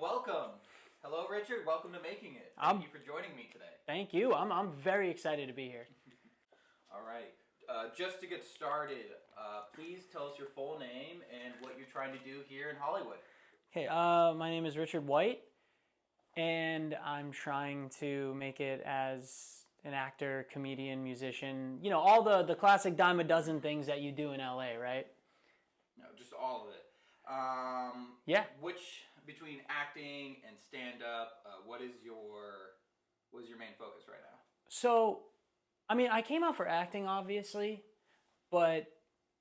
welcome. Hello, Richard. Welcome to Making It. Thank you for joining me today. Thank you. I'm very excited to be here. All right. Just to get started, please tell us your full name and what you're trying to do here in Hollywood. Okay, my name is Richard White, and I'm trying to make it as an actor, comedian, musician. You know, all the classic dime a dozen things that you do in LA, right? No, just all of it. Yeah. Which between acting and stand-up, what is your main focus right now? So, I mean, I came out for acting, obviously, but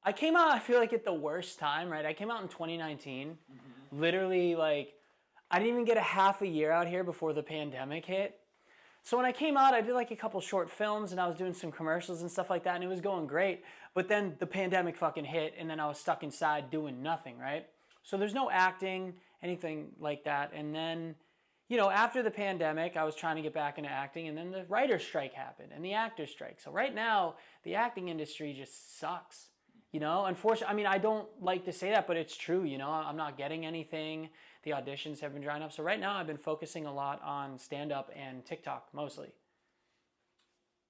I came out, I feel like, at the worst time, right? I came out in 2019. Mm-hmm. Literally, like, I didn't even get a half a year out here before the pandemic hit. So when I came out, I did like a couple short films and I was doing some commercials and stuff like that, and it was going great. But then the pandemic fucking hit, and then I was stuck inside doing nothing, right? So there's no acting, anything like that. And then, you know, after the pandemic, I was trying to get back into acting, and then the writer's strike happened and the actor's strike. So right now, the acting industry just sucks. You know, unfortunately, I mean, I don't like to say that, but it's true. You know, I'm not getting anything. The auditions have been drying up. So right now, I've been focusing a lot on stand-up and TikTok mostly.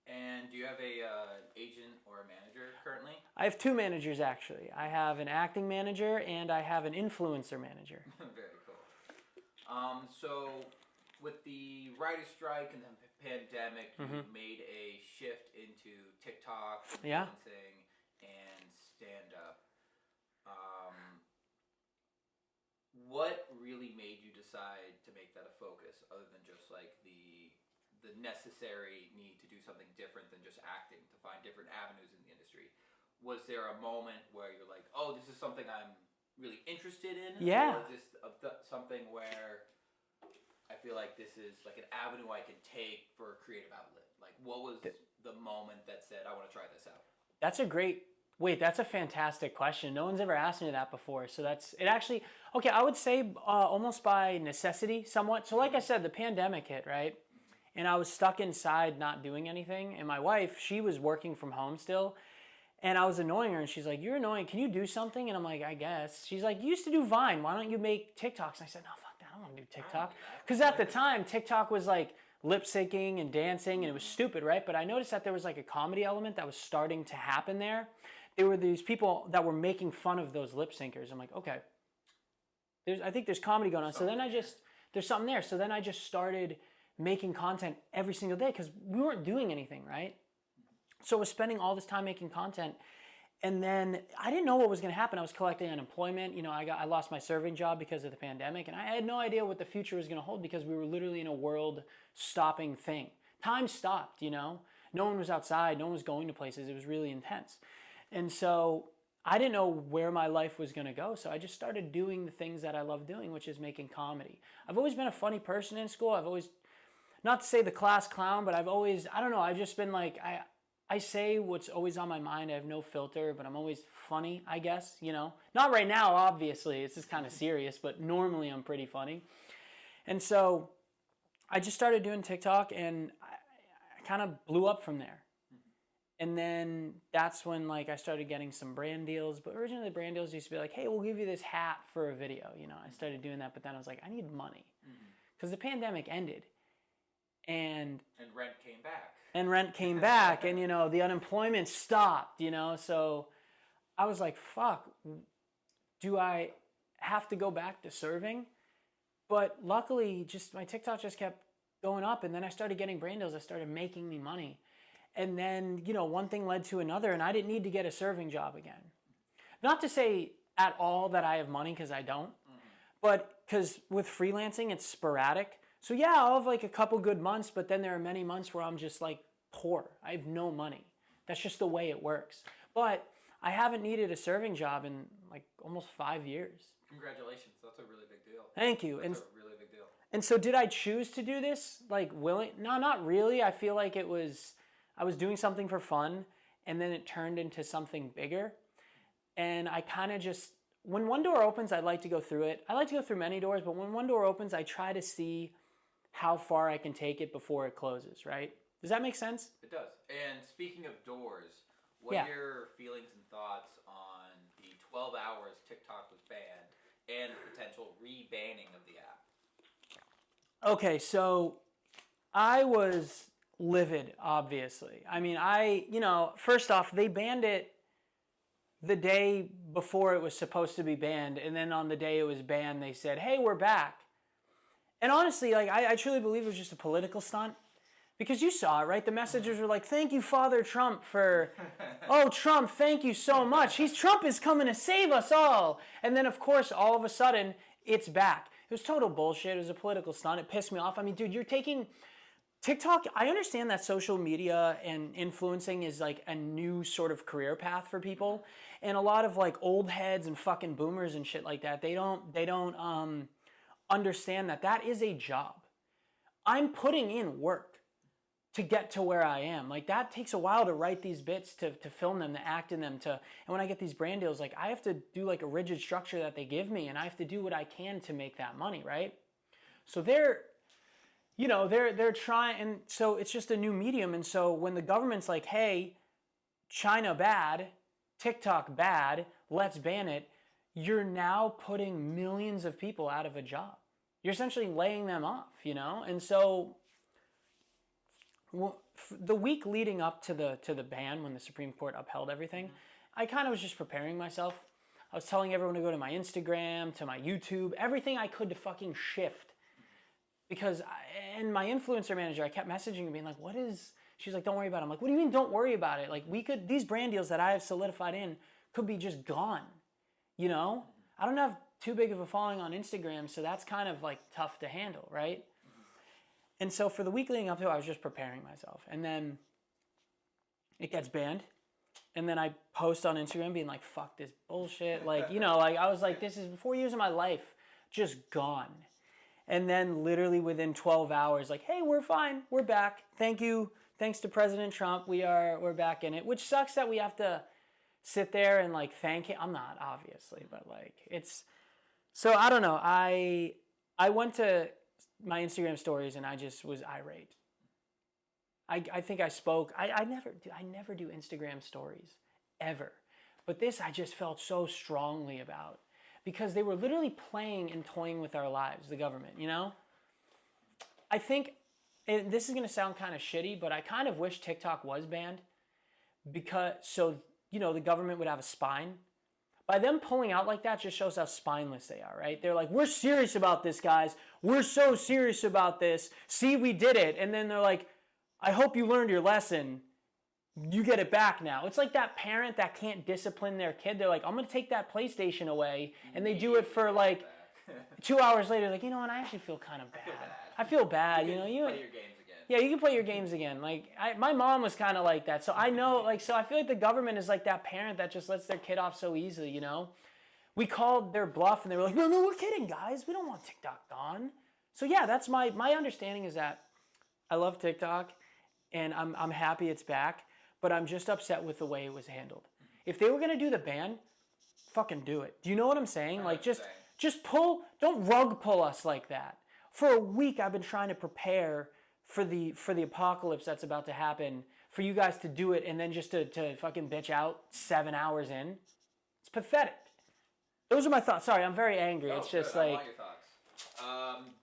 And do you have an agent or a manager currently? I have two managers, actually. I have an acting manager and I have an influencer manager. Very cool. So with the writer's strike and the pandemic, you made a shift into TikTok, influencing, and stand-up. What really made you decide to make that a focus, other than just like the necessary need to do something different than just acting, to find different avenues in the industry? Was there a moment where you're like, oh, this is something I'm really interested in? Yeah. Or is this something where I feel like this is like an avenue I can take for a creative outlet? Like, what was the moment that said, I want to try this out? That's a fantastic question. No one's ever asked me that before. So okay, I would say almost by necessity somewhat. So like I said, the pandemic hit, right? And I was stuck inside not doing anything. And my wife, she was working from home still. And I was annoying her, and she's like, "You're annoying. Can you do something?" And I'm like, "I guess." She's like, "You used to do Vine. Why don't you make TikToks?" And I said, "No, fuck that. I don't want to do TikTok." Because at the time, TikTok was like lip syncing and dancing, and it was stupid, right? But I noticed that there was like a comedy element that was starting to happen there. There were these people that were making fun of those lip syncers. I'm like, okay, I think there's comedy going on. So then there's something there. So then I just started making content every single day because we weren't doing anything, right? So I was spending all this time making content, and then I didn't know what was going to happen. I was collecting unemployment. You know, I lost my serving job because of the pandemic, and I had no idea what the future was going to hold because we were literally in a world-stopping thing. Time stopped, you know? No one was outside. No one was going to places. It was really intense. And so I didn't know where my life was going to go, so I just started doing the things that I love doing, which is making comedy. I've always been a funny person in school. I've always, not to say the class clown, but I've just been like, I say what's always on my mind. I have no filter, but I'm always funny, I guess, you know. Not right now, obviously. It's just kind of serious, but normally I'm pretty funny. And so I just started doing TikTok, and I kind of blew up from there. And then that's when like I started getting some brand deals. But originally the brand deals used to be like, hey, we'll give you this hat for a video. You know, I started doing that, but then I was like, I need money. Because the pandemic ended. And rent came back. And, you know, the unemployment stopped, you know. So I was like, fuck, do I have to go back to serving? But luckily, just my TikTok just kept going up. And then I started getting brand deals that started making me money. And then, you know, one thing led to another, and I didn't need to get a serving job again. Not to say at all that I have money, because I don't, but because with freelancing, it's sporadic. So yeah, I'll have like a couple good months, but then there are many months where I'm just like poor. I have no money. That's just the way it works. But I haven't needed a serving job in like almost 5 years. Congratulations. That's a really big deal. Thank you. That's a really big deal. And so did I choose to do this? Like No, not really. I feel like I was doing something for fun, and then it turned into something bigger. And I kind of just, when one door opens, I'd like to go through it. I like to go through many doors, but when one door opens, I try to see how far I can take it before it closes, right? Does that make sense? It does. And speaking of doors, what are your feelings and thoughts on the 12 hours TikTok was banned and potential re-banning of the app? Okay, so I was livid, obviously. I mean, first off, they banned it the day before it was supposed to be banned, and then on the day it was banned, they said, "Hey, we're back." And honestly, like I truly believe it was just a political stunt. Because you saw it, right? The messengers were like, "Thank you, Father Trump, for, oh, Trump, thank you so much. Trump is coming to save us all." And then, of course, all of a sudden, it's back. It was total bullshit. It was a political stunt. It pissed me off. I mean, dude, you're taking TikTok. I understand that social media and influencing is like a new sort of career path for people. And a lot of like old heads and fucking boomers and shit like that, they don't understand that that is a job. I'm putting in work to get to where I am. Like that takes a while to write these bits, to film them, to act in them, and when I get these brand deals, like I have to do like a rigid structure that they give me, and I have to do what I can to make that money, right? So they're trying, and so it's just a new medium. And so when the government's like, "Hey, China bad, TikTok bad, let's ban it," you're now putting millions of people out of a job. You're essentially laying them off, and so the week leading up to the ban, when the Supreme Court upheld everything, I kind of was just preparing myself. I was telling everyone to go to my Instagram, to my YouTube, everything I could to fucking shift. And my influencer manager, I kept messaging and being like, she's like, "Don't worry about it." I'm like, "What do you mean don't worry about it? Like these brand deals that I have solidified in could be just gone, I don't have too big of a following on Instagram, so that's kind of like tough to handle, right?" And so for the week leading up to it, I was just preparing myself. And then it gets banned. And then I post on Instagram being like, "Fuck this bullshit." Like, like I was like, this is 4 years of my life just gone. And then literally within 12 hours, like, "Hey, we're fine. We're back. Thank you. Thanks to President Trump, we're back in it." Which sucks that we have to sit there and like thank him. I'm not, obviously, but like it's, so I don't know. I went to my Instagram stories and I just was irate. I think I spoke. I never do Instagram stories ever, but this I just felt so strongly about, because they were literally playing and toying with our lives, the government. I think, and this is gonna sound kind of shitty, but I kind of wish TikTok was banned, because the government would have a spine. By them pulling out like that just shows how spineless they are, right? They're like, "We're serious about this, guys. We're so serious about this. See, we did it." And then they're like, "I hope you learned your lesson. You get it back now." It's like that parent that can't discipline their kid. They're like, "I'm going to take that PlayStation away." And they do it for like 2 hours later, like, "You know what? I actually feel kind of bad. I feel bad. You You play your games again. Yeah, you can play your games again." Like, my mom was kind of like that. So I know, like, so I feel like the government is like that parent that just lets their kid off so easily, We called their bluff and they were like, "No, we're kidding, guys. We don't want TikTok gone." So yeah, that's my understanding, is that I love TikTok and I'm happy it's back, but I'm just upset with the way it was handled. If they were going to do the ban, fucking do it. Do you know what I'm saying? Like, don't rug pull us like that. For a week I've been trying to prepare for the apocalypse that's about to happen, for you guys to do it and then just to fucking bitch out 7 hours in. It's pathetic. Those are my thoughts. Sorry, I'm very angry. It's just good. like... I want your thoughts.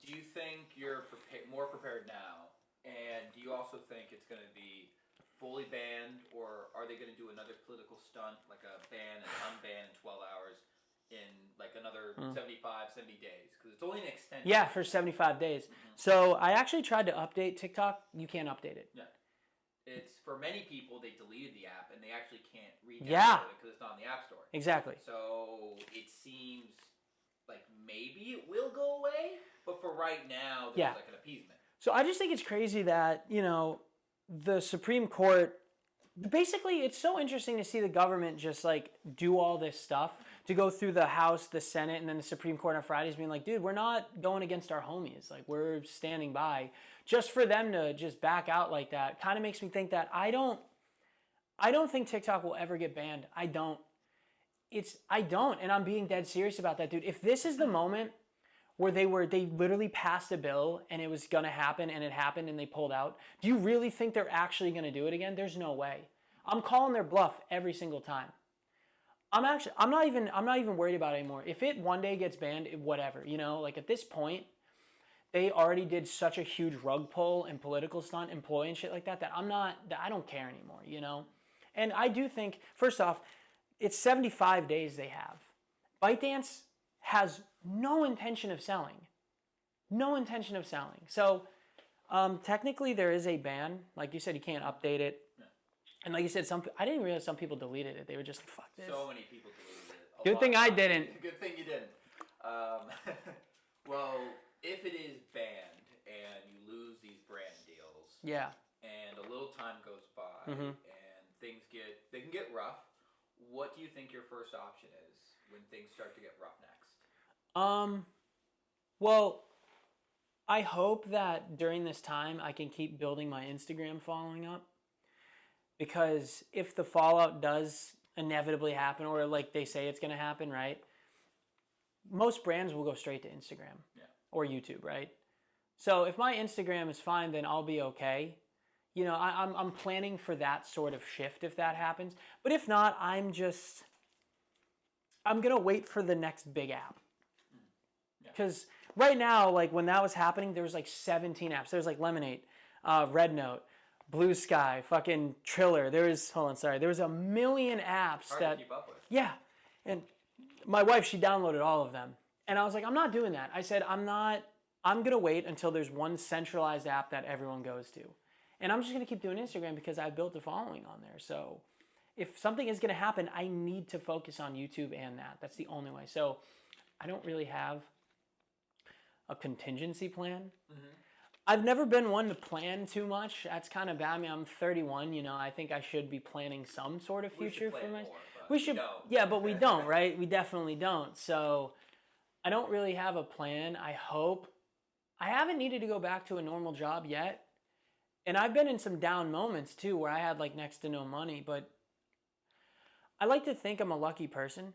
Do you think you're more prepared now? And do you also think it's going to be fully banned, or are they going to do another political stunt, like a ban and unban in 12 hours in like another 75, 70 days? Because it's only an extension. Yeah, for 75 days. So I actually tried to update TikTok. You can't update it. Yeah. It's, for many people, they deleted the app and they actually can't re-download it because it's not in the App Store. Exactly. So it seems like maybe it will go away, but for right now, there's like an appeasement. So I just think it's crazy that, the Supreme Court, basically, it's so interesting to see the government just like do all this stuff, to go through the House, the Senate, and then the Supreme Court on Fridays being like, "Dude, we're not going against our homies. Like, we're standing by." Just for them to just back out like that kind of makes me think that I don't think TikTok will ever get banned. I don't. And I'm being dead serious about that, dude. If this is the moment where they literally passed a bill and it was going to happen and it happened and they pulled out, do you really think they're actually going to do it again? There's no way. I'm calling their bluff every single time. I'm not even worried about it anymore. If it one day gets banned, whatever, like at this point, they already did such a huge rug pull and political stunt, employee and shit like that, that I don't care anymore, you know? And I do think, first off, it's 75 days they have. ByteDance has no intention of selling. No intention of selling. So technically there is a ban. Like you said, you can't update it. Yeah. And like you said, I didn't realize some people deleted it. They were just like, fuck this. So many people deleted it. Good thing I didn't. Good thing you didn't. Well, if it is banned and you lose these brand deals, Yeah. and a little time goes by, Mhm. and they can get rough. What do you think your first option is when things start to get rough next? Well, I hope that during this time I can keep building my Instagram following up, because if the fallout does inevitably happen, or like they say it's going to happen, right? Most brands will go straight to Instagram or YouTube, right? So if my Instagram is fine, then I'll be okay. You know, I'm planning for that sort of shift if that happens. But if not, I'm going to wait for the next big app. Because right now, like when that was happening, there was like 17 apps. There's like Lemonade, Red Note, Blue Sky, fucking Triller. There was a million apps Hard to keep up with. Yeah. And my wife, she downloaded all of them. And I was like, I'm not doing that. I said, I'm going to wait until there's one centralized app that everyone goes to. And I'm just going to keep doing Instagram because I've built a following on there. So if something is going to happen, I need to focus on YouTube and that. That's the only way. So I don't really have a contingency plan. Mm-hmm. I've never been one to plan too much. That's kind of bad. I mean, I'm 31, you know, I think I should be planning some sort of future for myself. We should, yeah, but we don't, right? We definitely don't. So I don't really have a plan. I haven't needed to go back to a normal job yet. And I've been in some down moments too, where I had like next to no money, but I like to think I'm a lucky person.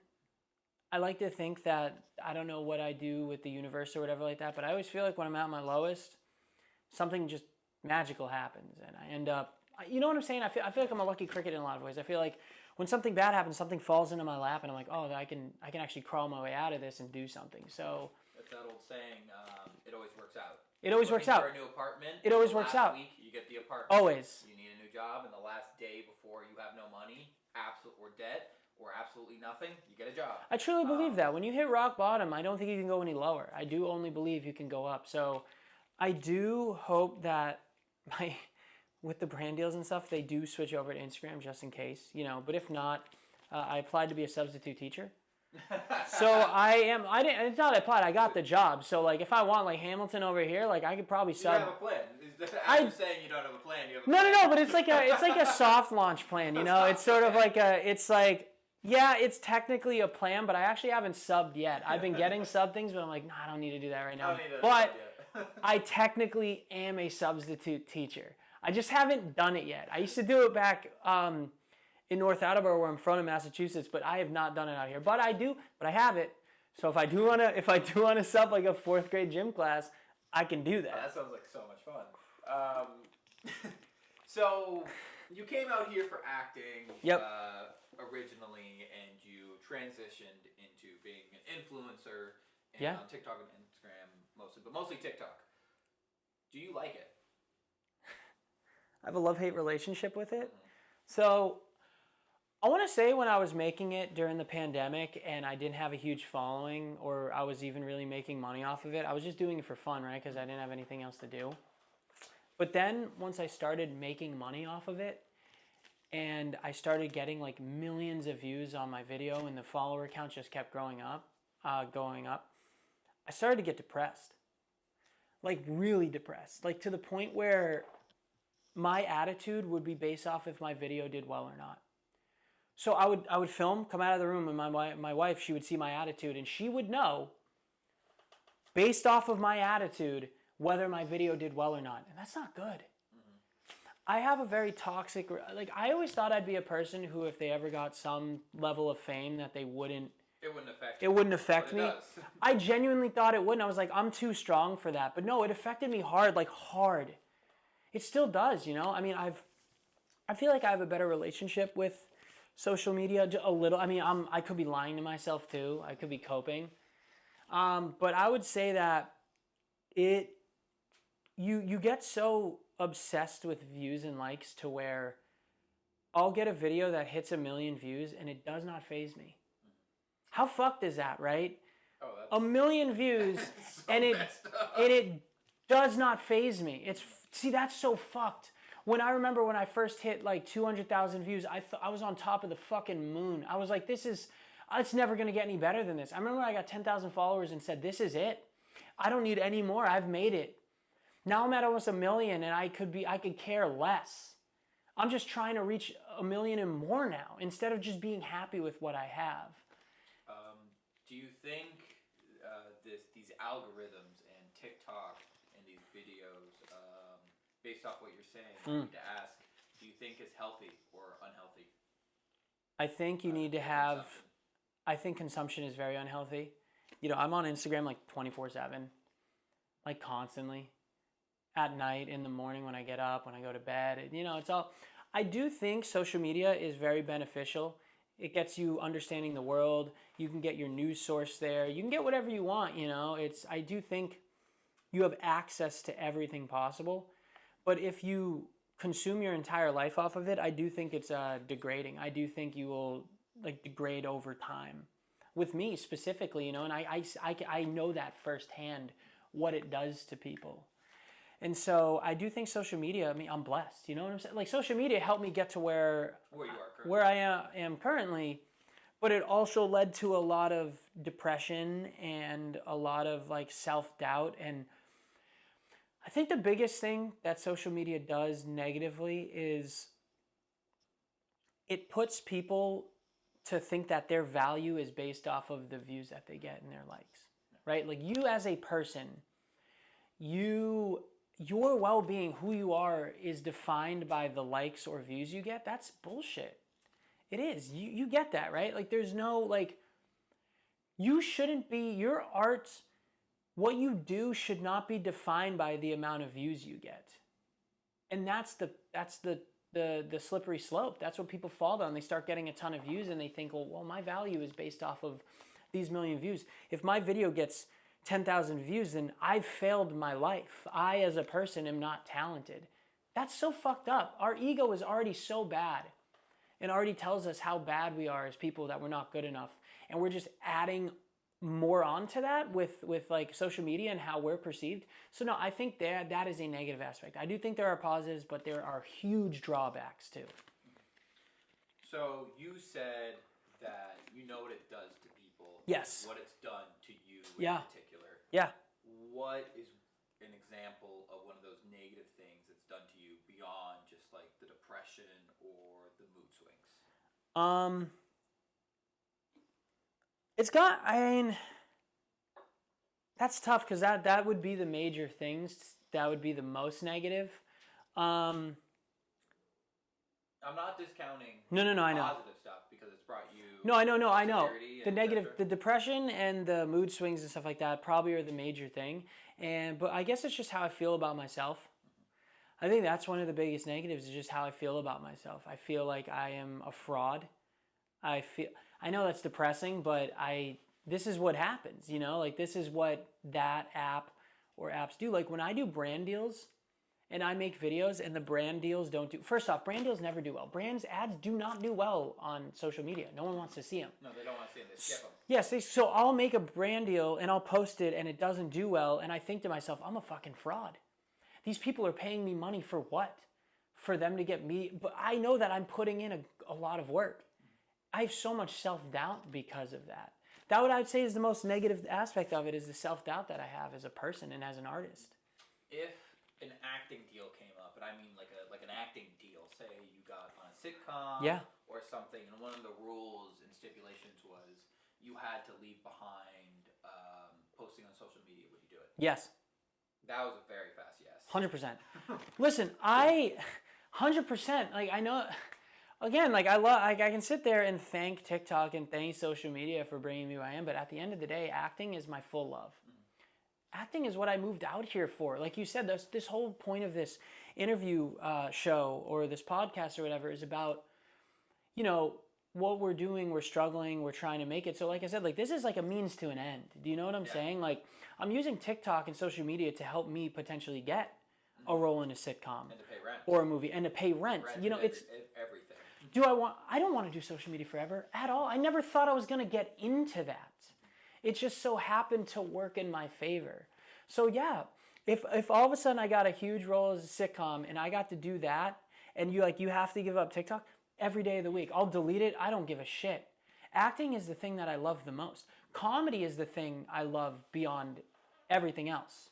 I like to think that I don't know what I do with the universe or whatever like that, but I always feel like when I'm at my lowest, something just magical happens and I end up, you know what I'm saying? I feel like I'm a lucky cricket in a lot of ways. I feel like when something bad happens, something falls into my lap and I'm like, oh, I can actually crawl my way out of this and do something. So that's that old saying, it always works out. It always works out. For a new apartment, it always works out. Week, you get the apartment. Always. You need a new job, and the last day before you have no money, or debt, or absolutely nothing, you get a job. I truly believe that. When you hit rock bottom, I don't think you can go any lower. I do only believe you can go up. So I do hope that with the brand deals and stuff, they do switch over to Instagram just in case, you know. But if not, I applied to be a substitute teacher. So it's not I applied, I got the job. So like if I want like Hamilton over here, like I could probably sub. You have a plan. I'm saying you don't have a plan. You have a plan. No, but it's like a soft launch plan, you know? It's sort of like it's technically a plan, but I actually haven't subbed yet. I've been getting sub things, but I'm like, no, I don't need to do that right now. But I technically am a substitute teacher. I just haven't done it yet. I used to do it back in North Attleboro, where I'm from in Massachusetts, but I have not done it out here. But I have it. So if I do wanna sub like a 4th grade gym class, I can do that. Oh, that sounds like so much fun. So you came out here for acting originally, and you transitioned into being an influencer on TikTok and Instagram mostly, but mostly TikTok. Do you like it? I have a love-hate relationship with it. So I want to say when I was making it during the pandemic and I didn't have a huge following or I was even really making money off of it, I was just doing it for fun, right? Because I didn't have anything else to do. But then once I started making money off of it and I started getting like millions of views on my video and the follower count just kept going up, I started to get depressed. Like really depressed. Like to the point where my attitude would be based off if my video did well or not. So I would film, come out of the room, and my wife, she would see my attitude, and she would know, based off of my attitude, whether my video did well or not. And that's not good. Mm-hmm. I have a very toxic, like I always thought I'd be a person who, if they ever got some level of fame, that they wouldn't. It wouldn't affect. It wouldn't affect me. Does. I genuinely thought it wouldn't. I was like, I'm too strong for that. But no, it affected me hard, like hard. It still does, you know. I mean, I feel like I have a better relationship with social media, a little. I mean, I could be lying to myself too. I could be coping. But I would say that it you get so obsessed with views and likes to where I'll get a video that hits 1 million views and it does not faze me. How fucked is that, right? Oh, that's 1 million views so and messed up. it does not faze me. See, that's so fucked. When I remember when I first hit like 200,000 views, I was on top of the fucking moon. I was like, it's never gonna get any better than this. I remember I got 10,000 followers and said, this is it. I don't need any more. I've made it. Now I'm at almost 1 million and I could care less. I'm just trying to reach 1 million and more now instead of just being happy with what I have. Do you think these algorithms and TikTok and these videos, based off what you're saying, I need to ask, do you think it's healthy or unhealthy? I think you need to have, I think consumption is very unhealthy. You know, I'm on Instagram like 24/7, like constantly. At night, in the morning, when I get up, when I go to bed, you know, it's all. I do think social media is very beneficial. It gets you understanding the world. You can get your news source there. You can get whatever you want, you know. I do think you have access to everything possible. But if you consume your entire life off of it, I do think it's degrading. I do think you will like degrade over time. With me specifically, you know, and I know that firsthand what it does to people. And so I do think social media, I mean, I'm blessed, you know what I'm saying? Like social media helped me get to where you are currently. where I am currently, but it also led to a lot of depression and a lot of like self-doubt. And I think the biggest thing that social media does negatively is it puts people to think that their value is based off of the views that they get and their likes, right? Like you as a person, your well-being, who you are, is defined by the likes or views you get. That's bullshit. It is. You get that, right? Like there's no like, you shouldn't be, your art, what you do should not be defined by the amount of views you get. And that's the slippery slope. That's what people fall down. They start getting a ton of views and they think, well, my value is based off of these million views. If my video gets 10,000 views, then I've failed my life. I, as a person, am not talented. That's so fucked up. Our ego is already so bad and already tells us how bad we are as people, that we're not good enough. And we're just adding more onto that with like social media and how we're perceived. So no, I think that is a negative aspect. I do think there are positives, but there are huge drawbacks too. So you said that you know what it does to people. Yes. What it's done to you Yeah. in particular. Yeah. What is an example of one of those negative things that's done to you beyond just like the depression or the mood swings? It's got, I mean, that's tough because that would be the major things. That would be the most negative. I'm not discounting No, I know. positive stuff because it's brought you. No, I know. security The and negative, et the cetera. depression and the mood swings and stuff like that probably are the major thing. But I guess it's just how I feel about myself. I think that's one of the biggest negatives is just how I feel about myself. I feel like I am a fraud. I know that's depressing, but this is what happens, you know? Like this is what that app or apps do. Like when I do brand deals and I make videos and the brand deals don't do, first off, brand deals never do well. Brands ads do not do well on social media. No one wants to see them. No, they don't want to see them. They skip them. Yes, so I'll make a brand deal and I'll post it and it doesn't do well and I think to myself, I'm a fucking fraud. These people are paying me money for what? For them to get me, but I know that I'm putting in a lot of work. I have so much self-doubt because of that. That what I would say is the most negative aspect of it is the self-doubt that I have as a person and as an artist. If an acting deal came up, and I mean like an acting deal, say you got on a sitcom or something, and one of the rules and stipulations was you had to leave behind posting on social media, would you do it? Yes. That was a very fast yes. 100%. Listen, 100%, like I know, again, like I can sit there and thank TikTok and thank social media for bringing me who I am, but at the end of the day, acting is my full love. Acting is what I moved out here for. Like you said, this whole point of this interview show or this podcast or whatever is about, you know, what we're doing, we're struggling, we're trying to make it. So like I said, like this is like a means to an end. Do you know what I'm saying? Like I'm using TikTok and social media to help me potentially get a role in a sitcom And to pay rent. or a movie and to pay rent. You know, it's everything. I don't want to do social media forever at all. I never thought I was going to get into that. It just so happened to work in my favor. So yeah, if all of a sudden I got a huge role as a sitcom and I got to do that, and you have to give up TikTok every day of the week, I'll delete it. I don't give a shit. Acting is the thing that I love the most. Comedy is the thing I love beyond everything else.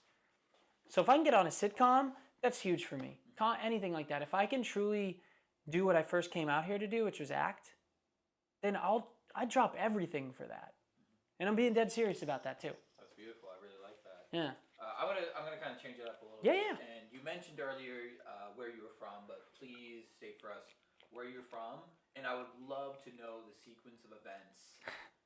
So if I can get on a sitcom, that's huge for me. Anything like that. If I can truly do what I first came out here to do, which was act, then I'd drop everything for that. And I'm being dead serious about that too. That's beautiful. I really like that. Yeah. I'm gonna kind of change it up a little Yeah, bit. yeah. And you mentioned earlier where you were from, but please state for us where you're from. And I would love to know the sequence of events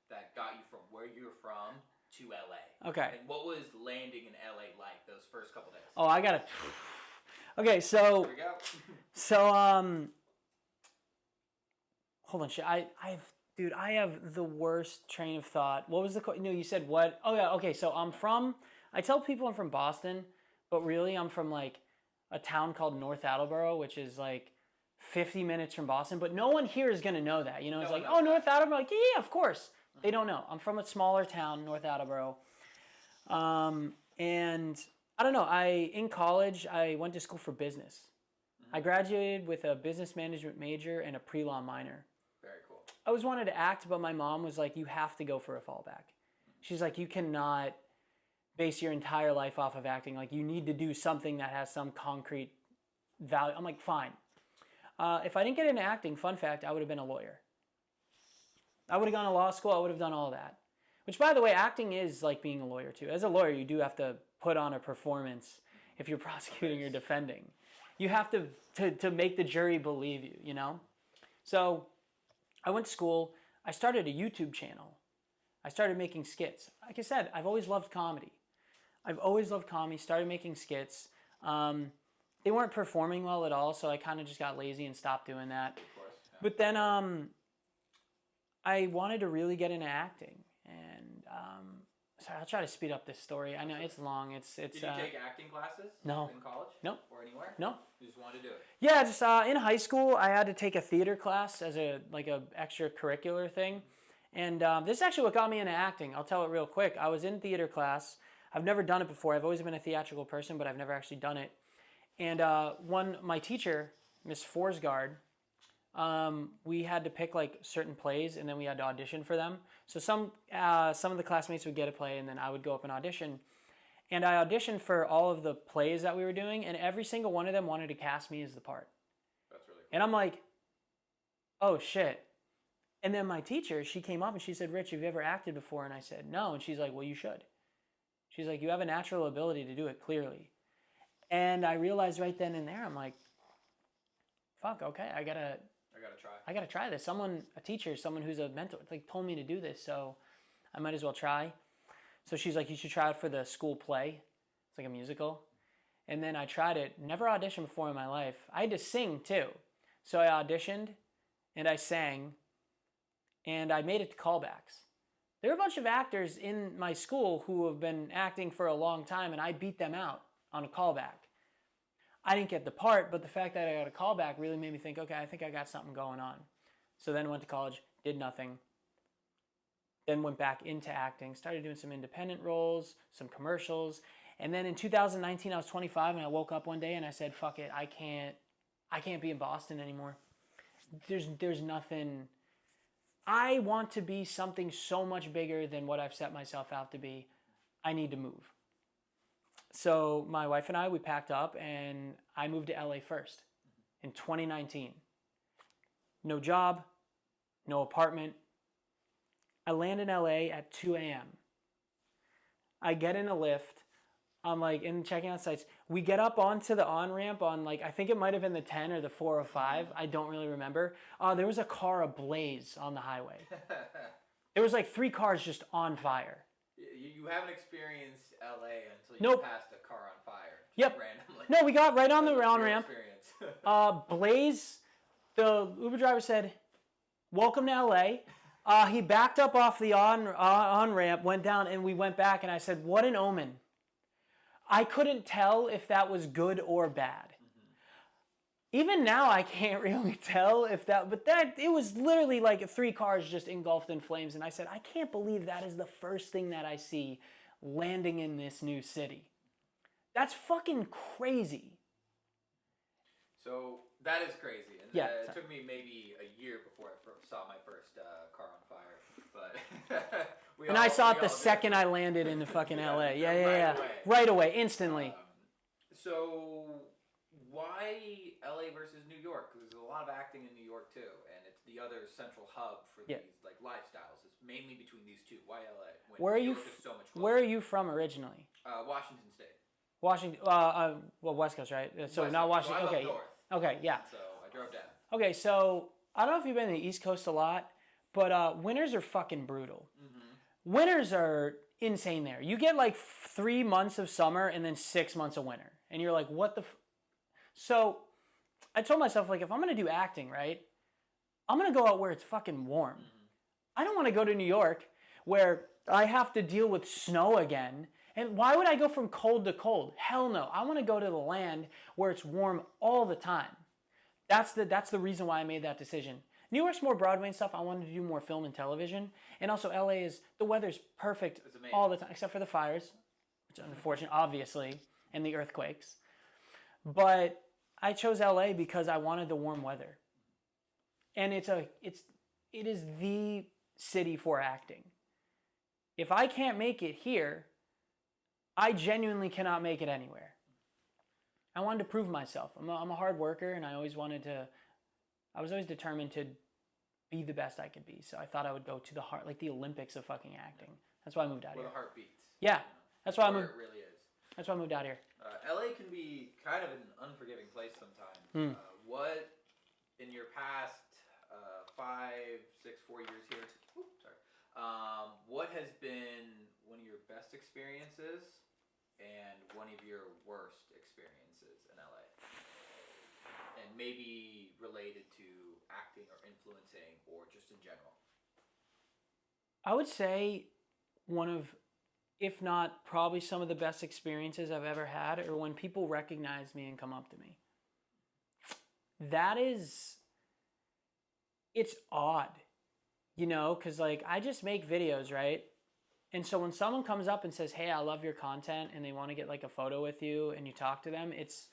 that got you from where you're from to LA. Okay. And what was landing in LA like those first couple days? Oh, I gotta. Okay, so. Here we go. So hold on, shit. I have the worst train of thought. What was the no? You said what? Oh yeah. Okay, so I tell people I'm from Boston, but really I'm from like a town called North Attleboro, which is like 50 minutes from Boston. But no one here is gonna know that. You know, it's like, oh, North Attleboro. Like, yeah, of course. They don't know. I'm from a smaller town, North Attleboro. And I don't know. In college, I went to school for business. I graduated with a business management major and a pre-law minor. Very cool. I always wanted to act, but my mom was like, you have to go for a fallback. She's like, you cannot base your entire life off of acting. Like, you need to do something that has some concrete value. I'm like, fine. If I didn't get into acting, fun fact, I would have been a lawyer. I would have gone to law school. I would have done all that. Which, by the way, acting is like being a lawyer, too. As a lawyer, you do have to put on a performance if you're prosecuting or defending. You have to make the jury believe you, you know? So I went to school. I started a YouTube channel. I started making skits. Like I said, I've always loved comedy. Started making skits. They weren't performing well at all, so I kind of just got lazy and stopped doing that. Of course. Yeah. But then I wanted to really get into acting. And sorry, I'll try to speed up this story. I know it's long. It's. Did you take acting classes? No. In college? No. Or anywhere? No. You just wanted to do it? Yeah, just in high school, I had to take a theater class as a extracurricular thing. And this is actually what got me into acting. I'll tell it real quick. I was in theater class. I've never done it before. I've always been a theatrical person, but I've never actually done it. And my teacher, Miss Forsgaard, we had to pick like certain plays, and then we had to audition for them. So some of the classmates would get a play, and then I would go up and audition. And I auditioned for all of the plays that we were doing, and every single one of them wanted to cast me as the part. That's really cool. And I'm like, oh shit. And then my teacher, she came up and she said, Rich, have you ever acted before? And I said, no. And she's like, well, you should. She's like, you have a natural ability to do it, clearly. And I realized right then and there, I'm like, fuck, okay, I gotta try this. A teacher, someone who's a mentor, like told me to do this, so I might as well try. So she's like, you should try it for the school play. It's like a musical. And then I tried it. Never auditioned before in my life. I had to sing too. So I auditioned and I sang and I made it to callbacks. There are a bunch of actors in my school who have been acting for a long time, and I beat them out on a callback. I didn't get the part, but the fact that I got a callback really made me think, okay, I think I got something going on. So then went to college, did nothing. Then went back into acting, started doing some independent roles, some commercials. And then in 2019, I was 25, and I woke up one day and I said, fuck it, I can't be in Boston anymore. There's nothing. I want to be something so much bigger than what I've set myself out to be. I need to move. So my wife and I, we packed up and I moved to LA first in 2019. No job, no apartment. I land in LA at 2 a.m. I get in a lift. I'm like in checking out sites. We get up onto the on-ramp on like, I think it might have been the 10 or the 405. I don't really remember. There was a car ablaze on the highway. There was like 3 cars just on fire. You haven't experienced LA until you passed a car on fire. Yep. Randomly. No, we got right on the on-ramp. Experience. Blaze, the Uber driver said, welcome to LA. He backed up off the on-ramp, went down, and we went back, and I said, what an omen. I couldn't tell if that was good or bad. Even now, I can't really tell if it was literally like 3 cars just engulfed in flames. And I said, I can't believe that is the first thing that I see landing in this new city. That's fucking crazy. So that is crazy. And Yeah, it took me maybe a year before I saw my first car on fire. But I saw it the second I landed in the fucking LA. Yeah. Right away, instantly. So why LA versus New York? Because there's a lot of acting in New York too, and it's the other central hub for these like lifestyles. It's mainly between these two. Why LA? Where are you? So much closer? Where are you from originally? Washington State. Washington. Well, West Coast, right? So West not Coast. Washington. So I okay. love north. Okay. Yeah. So I drove down. Okay. So I don't know if you've been to the East Coast a lot, but winters are fucking brutal. Mm-hmm. Winters are insane there. You get like 3 months of summer and then 6 months of winter, and you're like, what the? So I told myself, like, if I'm going to do acting, right, I'm going to go out where it's fucking warm. Mm-hmm. I don't want to go to New York where I have to deal with snow again. And why would I go from cold to cold? Hell no. I want to go to the land where it's warm all the time. That's the reason why I made that decision. New York's more Broadway and stuff. I wanted to do more film and television. And also LA the weather's perfect all the time, except for the fires, which is unfortunate, obviously, and the earthquakes. But I chose LA because I wanted the warm weather. And it is the city for acting. If I can't make it here, I genuinely cannot make it anywhere. I wanted to prove myself. I'm a hard worker, and I was always determined to be the best I could be. So I thought I would go to the heart, like the Olympics of fucking acting. That's why I moved out here. Where the heart beats. Yeah, that's why I moved. It really is. That's why I moved out here. LA can be kind of an unforgiving place sometimes. What in your past 5, 6, 4 years here? What has been one of your best experiences and one of your worst experiences in LA? And maybe related to acting or influencing or just in general. I would say one of, if not probably some of the best experiences I've ever had are when people recognize me and come up to me. It's odd, because like I just make videos, right? And so when someone comes up and says, hey, I love your content, and they want to get like a photo with you and you talk to them, it's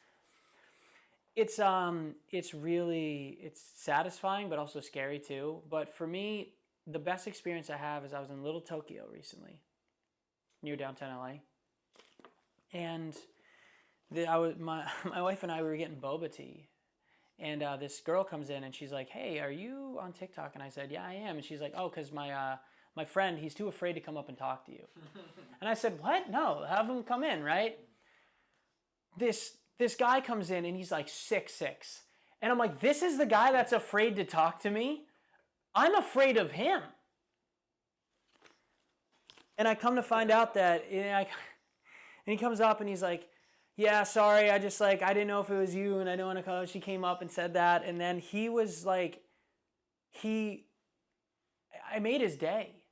satisfying, but also scary too. But for me, the best experience I have is I was in Little Tokyo recently, near downtown LA. And my wife and I were getting boba tea. And this girl comes in and she's like, hey, are you on TikTok? And I said, yeah, I am. And she's like, oh, because my friend, he's too afraid to come up and talk to you. And I said, what? No, have him come in, right? This guy comes in and he's like 6'6". And I'm like, this is the guy that's afraid to talk to me? I'm afraid of him. And I come to find out that, and he comes up and he's like, yeah, sorry, I didn't know if it was you, and I don't want to call. She came up and said that, and then he was like, I made his day.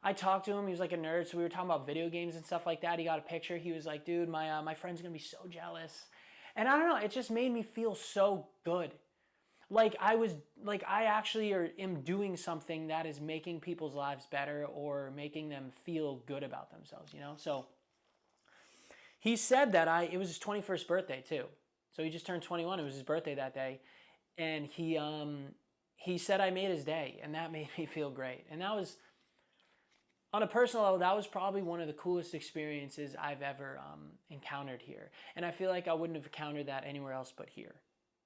I talked to him. He was like a nerd, so we were talking about video games and stuff like that. He got a picture. He was like, dude, my friend's gonna be so jealous. And I don't know, it just made me feel so good. Like I actually am doing something that is making people's lives better or making them feel good about themselves, So he said that it was his 21st birthday too. So he just turned 21. It was his birthday that day. And he said I made his day, and that made me feel great. And that was, on a personal level, that was probably one of the coolest experiences I've ever encountered here. And I feel like I wouldn't have encountered that anywhere else but here.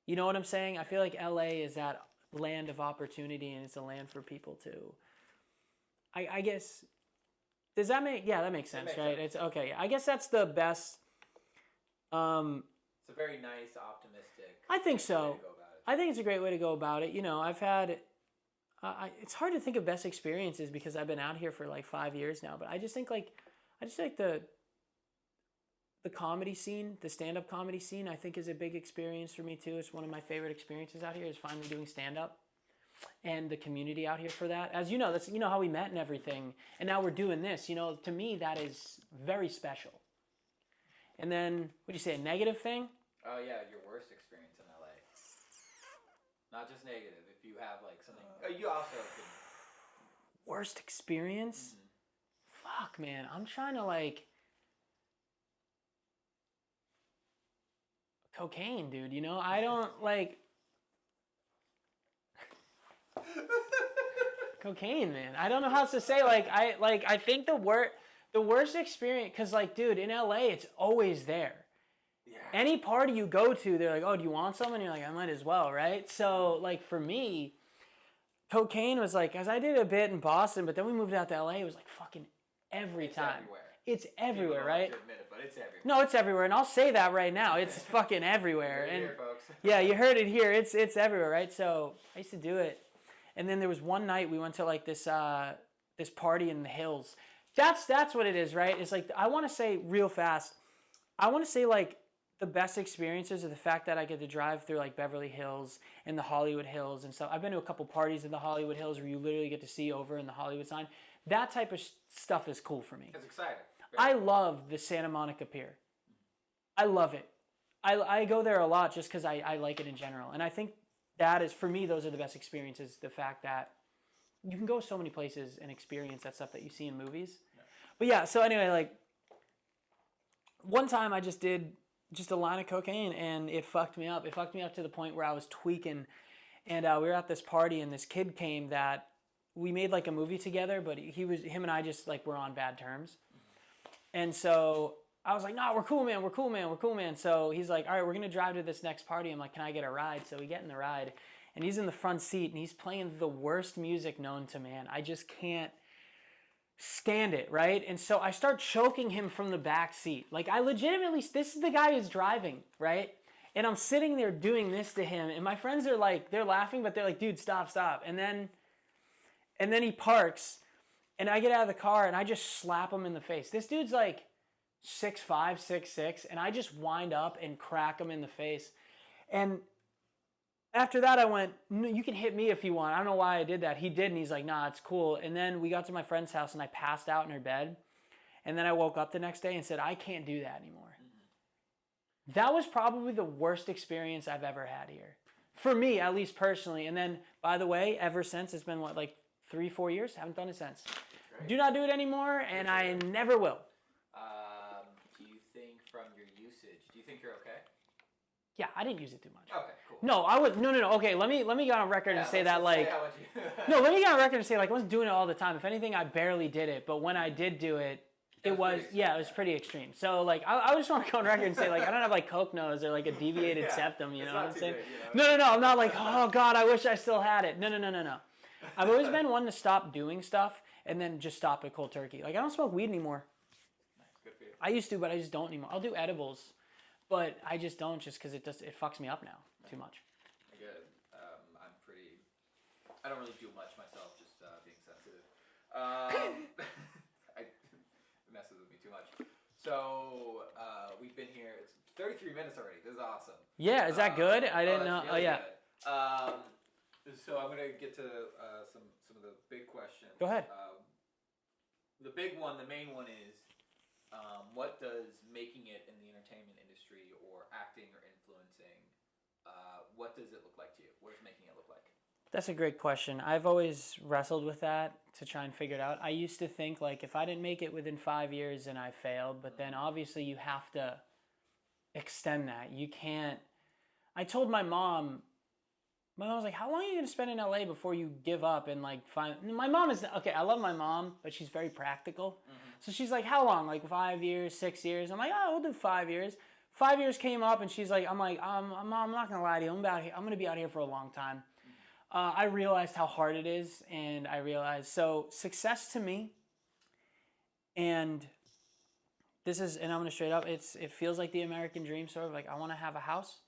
You know what I'm saying? I feel like LA is that land of opportunity, and it's a land for people to, I guess, does that make, yeah, that makes sense, right? Sense. It's okay. I guess that's the best. It's a very nice, optimistic. I think so. I think it's a great way to go about it. I've had, it's hard to think of best experiences because I've been out here for like 5 years now, but I just think the comedy scene, the stand-up comedy scene, I think is a big experience for me too. It's one of my favorite experiences out here is finally doing stand-up. And the community out here for that. As you know, that's how we met and everything. And now we're doing this. To me, that is very special. And then, what do you say, a negative thing? Oh yeah, your worst experience in LA. Not just negative. If you have like something, you also can. Worst experience? Fuck, man. I'm trying to like. Cocaine, dude. You know, I don't like. Cocaine, man. I don't know how else to say. I think the worst experience, because like, dude, in LA, it's always there. Yeah. Any party you go to, they're like, "Oh, do you want some?" And you're like, "I might as well," right? So, like, for me, cocaine was like, as I did a bit in Boston, but then we moved out to LA. It was like fucking every time. Everywhere. It's everywhere, People don't right? like to admit it, but it's everywhere. No, it's everywhere, and I'll say that right now. It's fucking everywhere. You heard it And here, folks. yeah, you heard it here. It's everywhere, right? So I used to do it, and then there was one night we went to like this party in the hills. That's what it is, right? It's like, I want to say real fast. I want to say like the best experiences are the fact that I get to drive through like Beverly Hills and the Hollywood Hills and stuff. I've been to a couple parties in the Hollywood Hills where you literally get to see over in the Hollywood sign. That type of stuff is cool for me. It's exciting. I love the Santa Monica Pier. I love it. I go there a lot just because I like it in general. And I think that is, for me, those are the best experiences. The fact that you can go so many places and experience that stuff that you see in movies. Yeah. But yeah, so anyway, like, one time I just did just a line of cocaine and it fucked me up. It fucked me up to the point where I was tweaking. And we were at this party and this kid came that we made like a movie together, but him and I just like were on bad terms. And so I was like, "No, we're cool, man. We're cool, man. We're cool, man." So he's like, "All right, we're going to drive to this next party." I'm like, "Can I get a ride?" So we get in the ride and he's in the front seat and he's playing the worst music known to man. I just can't stand it, right? And so I start choking him from the back seat. Like, I legitimately, this is the guy who's driving, right? And I'm sitting there doing this to him and my friends are like, they're laughing, but they're like, "Dude, stop. And then he parks. And I get out of the car and I just slap him in the face. This dude's like 6'5", 6'6", and I just wind up and crack him in the face. And after that I went, "No, you can hit me if you want." I don't know why I did that. He did, and he's like, "Nah, it's cool." And then we got to my friend's house and I passed out in her bed. And then I woke up the next day and said, "I can't do that anymore." Mm-hmm. That was probably the worst experience I've ever had here. For me, at least personally. And then, by the way, ever since, it's been what, like 3-4 years? Haven't done it since. Great. Do not do it anymore, and I never will. Do you think from your usage, do you think you're okay? Yeah, I didn't use it too much. Okay, cool. No, I would. No. Okay, let me get on record and say that like. No, let me get on record and say like I wasn't doing it all the time. If anything, I barely did it. But when I did do it, it was pretty extreme. So like I just want to go on record and say like I don't have like coke nose or like a deviated septum. You know what I'm saying? Big, you know? No. I'm not like, "Oh God, I wish I still had it." No. I've always been one to stop doing stuff and then just stop at cold turkey. Like, I don't smoke weed anymore. Nice, good for you. I used to, but I just don't anymore. I'll do edibles, but I just don't just because it fucks me up now too much. I get it. I don't really do much myself, just being sensitive. It messes with me too much. So we've been here. It's 33 minutes already. This is awesome. Yeah, is that good? I didn't know. Really yeah. So I'm gonna get to some of the big questions. Go ahead. The big one, the main one is, what does making it in the entertainment industry or acting or influencing, what does it look like to you? What does making it look like? That's a great question. I've always wrestled with that to try and figure it out. I used to think like if I didn't make it within 5 years, then I failed. But then obviously you have to extend that. You can't. I told my mom was like, "How long are you going to spend in LA before you give up and like find?" My mom is, okay, I love my mom, but she's very practical. Mm-hmm. So she's like, "How long? Like 5 years, 6 years?" I'm like, "Oh, we'll do 5 years." 5 years came up and she's like, I'm like, "Mom, I'm not going to lie to you. I'm going to be out here for a long time." I realized how hard it is, and I realized, so success to me, and this is, and I'm going to straight up, it feels like the American dream, sort of like I want to have a house.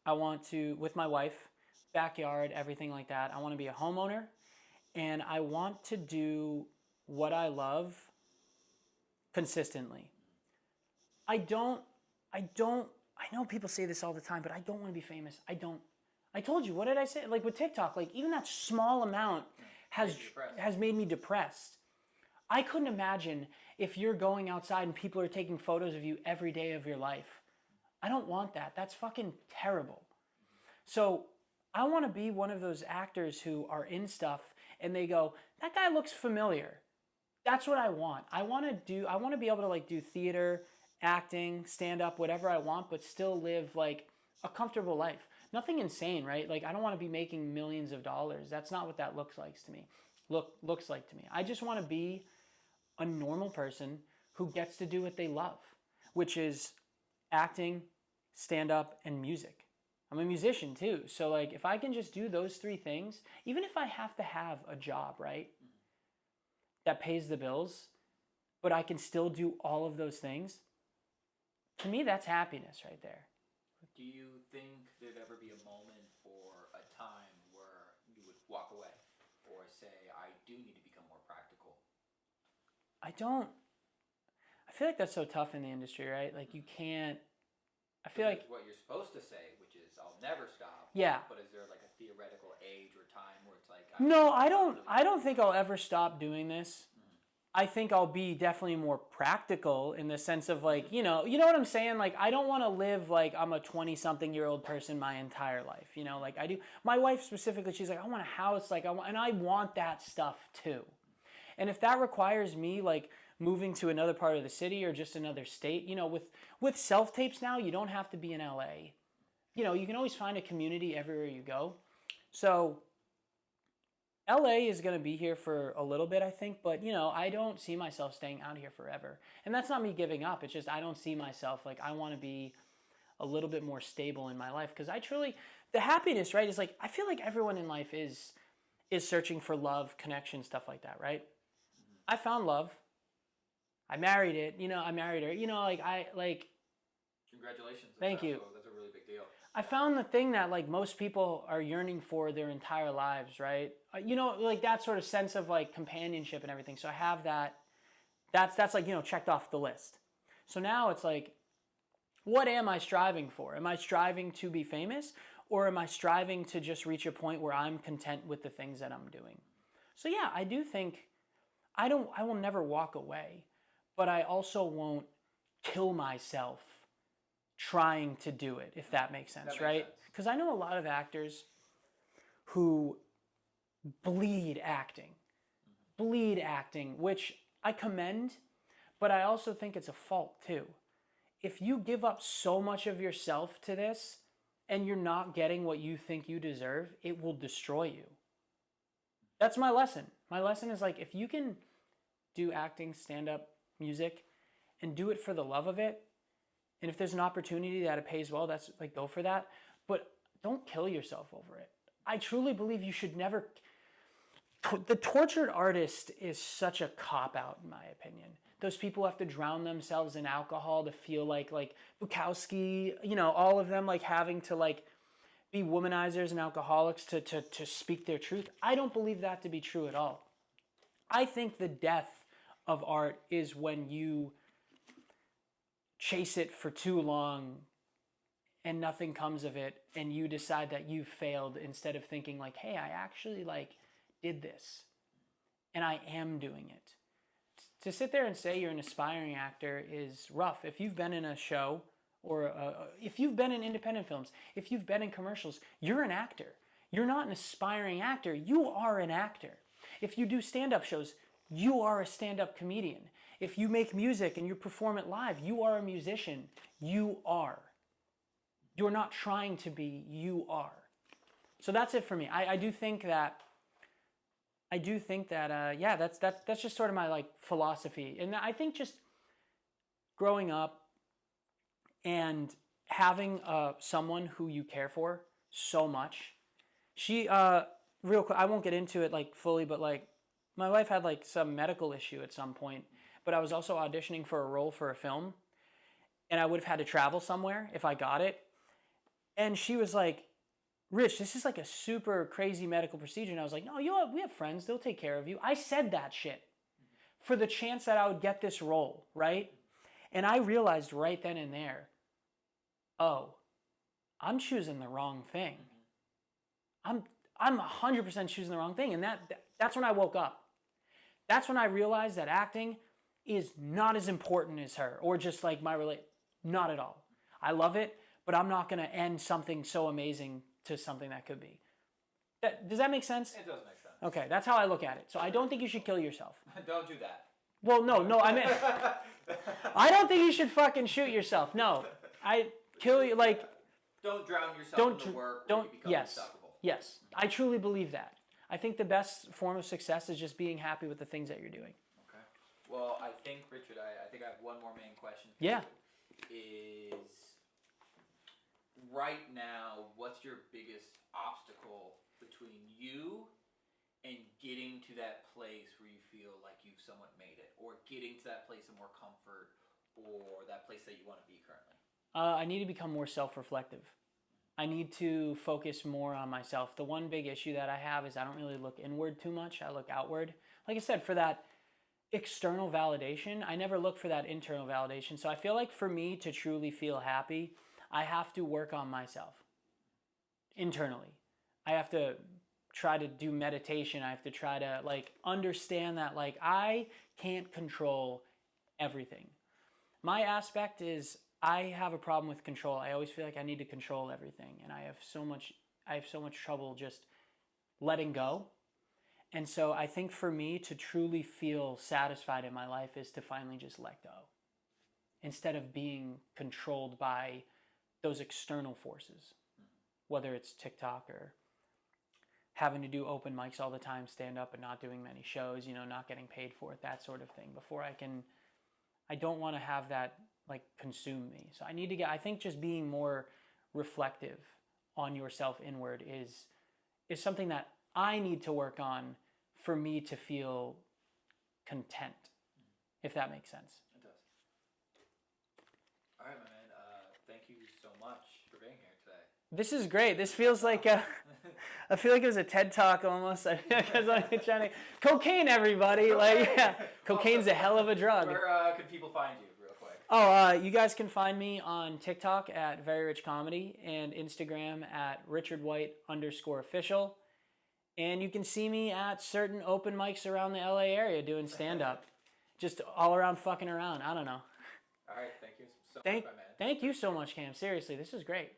I want to, with my wife, backyard, everything like that. I want to be a homeowner, and I want to do what I love consistently. I know people say this all the time, but I don't want to be famous. I told you, what did I say? Like with TikTok, like even that small amount has made me depressed. I couldn't imagine if you're going outside and people are taking photos of you every day of your life. I don't want that. That's fucking terrible. So I want to be one of those actors who are in stuff and they go, that guy looks familiar. That's what I want. I want to be able to like do theater, acting, stand up, whatever I want, but still live like a comfortable life. Nothing insane, right? Like I don't want to be making millions of dollars. That's not what that looks like to me. Looks like to me. I just want to be a normal person who gets to do what they love, which is acting, stand up, and music. I'm a musician too. So like if I can just do those three things, even if I have to have a job, right? That pays the bills, but I can still do all of those things. To me, that's happiness right there. Do you think there'd ever be a moment or a time where you would walk away or say, I do need to become more practical? I feel like that's so tough in the industry, right? Like you can't, I feel like what you're supposed to say, which is I'll never stop. Yeah. But is there like a theoretical age or time where it's like no, I don't think I'll ever stop doing this. I think I'll be definitely more practical in the sense of like, you know what I'm saying? Like I don't want to live like I'm a 20-something-year-old person my entire life, you know, like I do. My wife specifically, she's like, I want a house, like and I want that stuff too. And if that requires me like moving to another part of the city or just another state, you know, with self-tapes now, you don't have to be in LA. You know, you can always find a community everywhere you go. So LA is going to be here for a little bit, I think, but you know, I don't see myself staying out here forever. And that's not me giving up. It's just I don't see myself like I want to be a little bit more stable in my life because the happiness, right, is like I feel like everyone in life is searching for love, connection, stuff like that, right? I found love. I married it. You know, I married her. You know, Congratulations. Thank you. That's a really big deal. I found the thing that like most people are yearning for their entire lives, right? You know, like that sort of sense of like companionship and everything. So I have that. That's like, you know, checked off the list. So now it's like, what am I striving for? Am I striving to be famous or am I striving to just reach a point where I'm content with the things that I'm doing? So yeah, I do think I will never walk away, but I also won't kill myself trying to do it, if that makes sense, right? Because I know a lot of actors who bleed acting, which I commend, but I also think it's a fault too. If you give up so much of yourself to this and you're not getting what you think you deserve, it will destroy you. That's my lesson. My lesson is like, if you can do acting, stand-up, music, and do it for the love of it, and if there's an opportunity that it pays well, that's like, go for that. But don't kill yourself over it. I truly believe you should never. The tortured artist is such a cop-out, in my opinion. Those people have to drown themselves in alcohol to feel like Bukowski, you know, all of them like having to like be womanizers and alcoholics to speak their truth. I don't believe that to be true at all. I think the death of art is when you chase it for too long and nothing comes of it and you decide that you failed instead of thinking like, hey, I actually like did this and I am doing it. To sit there and say you're an aspiring actor is rough. If you've been in a show or if you've been in independent films, if you've been in commercials, you're an actor. You're not an aspiring actor. You are an actor. If you do stand-up shows, you are a stand-up comedian. If you make music and you perform it live, you are a musician. You are. You're not trying to be, you are. So that's it for me. I do think that, yeah, that's just sort of my like philosophy. And I think just growing up and having someone who you care for so much. Real quick, I won't get into it like fully, but like my wife had like some medical issue at some point, but I was also auditioning for a role for a film and I would have had to travel somewhere if I got it. And she was like, Rich, this is like a super crazy medical procedure. And I was like, no, we have friends. They'll take care of you. I said that shit for the chance that I would get this role, right? And I realized right then and there, oh, I'm choosing the wrong thing. I'm 100% choosing the wrong thing. And that's when I woke up. That's when I realized that acting is not as important as her, or just like my not at all. I love it, but I'm not going to end something so amazing to something that could be. Does that make sense? It does make sense. Okay, that's how I look at it. So I don't think you should kill yourself. Don't do that. Well, no, I mean, I don't think you should fucking shoot yourself. No, I kill you like. Don't drown yourself in the work. Don't. You become Yes. unstoppable. Yes, I truly believe that. I think the best form of success is just being happy with the things that you're doing. Okay. Well, I think, Richard, I think I have one more main question for Yeah. you. Is right now, what's your biggest obstacle between you and getting to that place where you feel like you've somewhat made it, or getting to that place of more comfort, or that place that you want to be currently? I need to become more self-reflective. I need to focus more on myself. The one big issue that I have is I don't really look inward too much. I look outward. Like I said, for that external validation, I never look for that internal validation. So I feel like for me to truly feel happy, I have to work on myself internally. I have to try to do meditation. I have to try to like understand that like I can't control everything. My aspect is I have a problem with control. I always feel like I need to control everything, and I have so much trouble just letting go. And so I think for me to truly feel satisfied in my life is to finally just let go instead of being controlled by those external forces, whether it's TikTok or having to do open mics all the time, stand up and not doing many shows, not getting paid for it, that sort of thing. I don't want to have that like consume me. So I think just being more reflective on yourself inward is something that I need to work on for me to feel content, if that makes sense. It does. All right, my man. Thank you so much for being here today. This is great. This feels like I feel like it was a TED Talk almost. Because I'm trying to cocaine, everybody. Like, yeah, cocaine's a hell of a drug. Where can people find you, real quick? Oh, you guys can find me on TikTok at Very Rich Comedy and Instagram at RichardWhite_official. And you can see me at certain open mics around the LA area doing stand-up. Just all around fucking around. I don't know. All right. Thank you so much, my man. Thank you so much, Cam. Seriously, this is great.